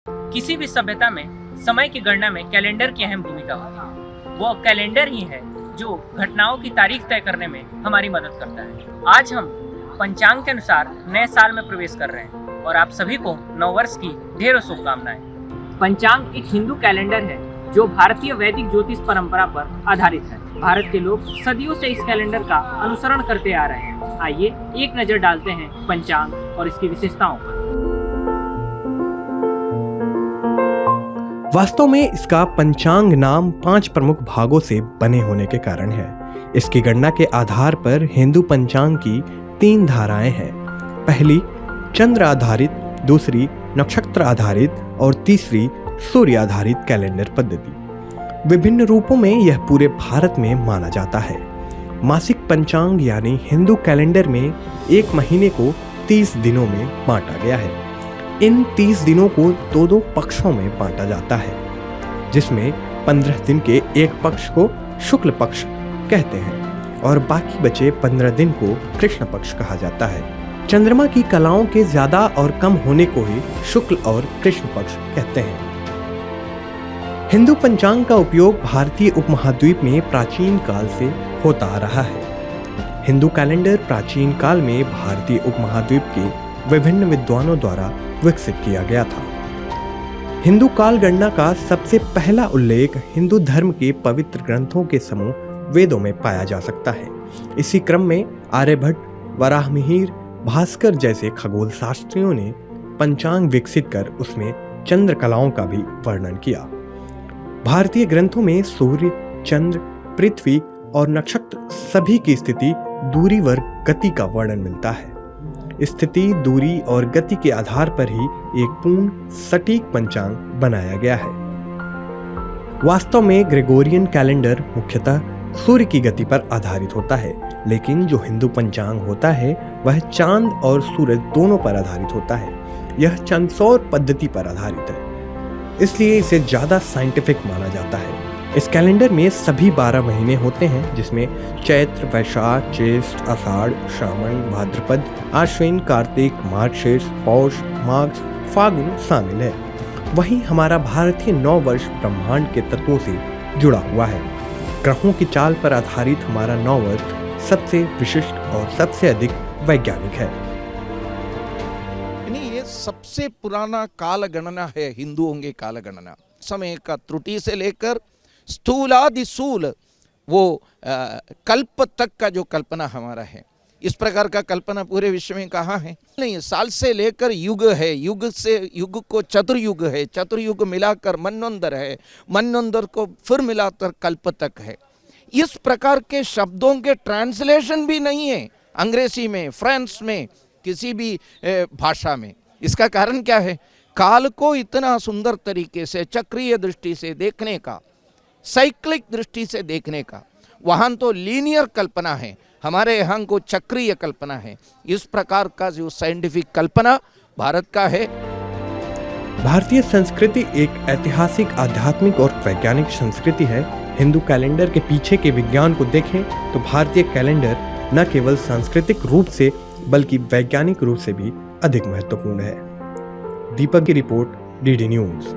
किसी भी सभ्यता में समय की गणना में कैलेंडर की अहम भूमिका होती है। वो कैलेंडर ही है जो घटनाओं की तारीख तय करने में हमारी मदद करता है। आज हम पंचांग के अनुसार नए साल में प्रवेश कर रहे हैं और आप सभी को नववर्ष की ढेरों शुभकामनाएं। पंचांग एक हिंदू कैलेंडर है जो भारतीय वैदिक ज्योतिष परंपरा पर आधारित है। भारत के लोग सदियों से इस कैलेंडर का अनुसरण करते आ रहे हैं। आइए एक नजर डालते हैं पंचांग और इसकी विशेषताओं पर। वास्तव में इसका पंचांग नाम 5 प्रमुख भागों से बने होने के कारण है। इसकी गणना के आधार पर हिंदू पंचांग की 3 धाराएं हैं। पहली चंद्र आधारित, दूसरी नक्षत्र आधारित और तीसरी सूर्य आधारित कैलेंडर पद्धति। विभिन्न रूपों में यह पूरे भारत में माना जाता है। मासिक पंचांग यानी हिंदू कैलेंडर में एक महीने को 30 दिनों में बांटा गया है। इन 30 दिनों को 2-2 पक्षों में बांटा जाता है, जिसमें 15 दिन के एक पक्ष को शुक्ल पक्ष कहते हैं और बाकी बचे 15 दिन को कृष्ण पक्ष कहा जाता है। चंद्रमा की कलाओं के ज्यादा और कम होने को ही शुक्ल और कृष्ण पक्ष कहते हैं। हिंदू पंचांग का उपयोग भारतीय उपमहाद्वीप में प्राचीन काल से होता आ रहा है। हिंदू कैलेंडर प्राचीन काल में भारतीय उपमहाद्वीप के विभिन्न विद्वानों द्वारा विकसित किया गया था। हिंदू काल गणना का सबसे पहला उल्लेख हिंदू धर्म के पवित्र ग्रंथों के समूह वेदों में पाया जा सकता है। इसी क्रम में आर्यभट्ट, वराहमिहिर, भास्कर जैसे खगोल शास्त्रियों ने पंचांग विकसित कर उसमें चंद्र कलाओं का भी वर्णन किया। भारतीय ग्रंथों में सूर्य, चंद्र, पृथ्वी और नक्षत्र सभी की स्थिति, दूरी व गति का वर्णन मिलता है। स्थिति, दूरी और गति के आधार पर ही एक पूर्ण सटीक पंचांग बनाया गया है। वास्तव में ग्रेगोरियन कैलेंडर मुख्यतः सूर्य की गति पर आधारित होता है, लेकिन जो हिंदू पंचांग होता है वह चांद और सूरज दोनों पर आधारित होता है। यह चंद्रसौर पद्धति पर आधारित है, इसलिए इसे ज्यादा साइंटिफिक माना जाता है। इस कैलेंडर में सभी 12 महीने होते हैं, जिसमें चैत्र, वैशाख, ज्येष्ठ, आषाढ़, श्रावण, भाद्रपद, आश्विन, कार्तिक, मार्गशीर्ष, पौष, माघ, फागुन शामिल है। वहीं हमारा भारतीय नववर्ष ब्रह्मांड के तत्वों से जुड़ा हुआ है। ग्रहों की चाल पर आधारित हमारा नववर्ष सबसे विशिष्ट और सबसे अधिक वैज्ञानिक है। ये सबसे पुराना काल गणना है हिंदुओं की काल गणना। समय का त्रुटि से लेकर स्थूलादिशूल वो कल्प तक का जो कल्पना हमारा है, इस प्रकार का कल्पना पूरे विश्व में कहाँ है? नहीं, साल से लेकर युग है, युग से युग को चतुर्युग है, चतुर्युग मिलाकर मनवंतर है, मनवंतर को फिर मिलाकर कल्प तक है। इस प्रकार के शब्दों के ट्रांसलेशन भी नहीं है अंग्रेजी में, फ्रेंच में, किसी भी भाषा में। इसका कारण क्या है? काल को इतना सुंदर तरीके से चक्रीय दृष्टि से देखने का, साइक्लिक दृष्टि से देखने का, वहाँ तो लीनियर कल्पना है, हमारे यहाँ को चक्रीय कल्पना है। इस प्रकार का जो साइंटिफिक कल्पना भारत का है। भारतीय संस्कृति एक ऐतिहासिक, आध्यात्मिक और वैज्ञानिक संस्कृति है। हिंदू कैलेंडर के पीछे के विज्ञान को देखें तो भारतीय कैलेंडर न केवल सांस्कृतिक रूप से बल्कि वैज्ञानिक रूप से भी अधिक महत्वपूर्ण है। दीपक की रिपोर्ट, डीडी न्यूज़।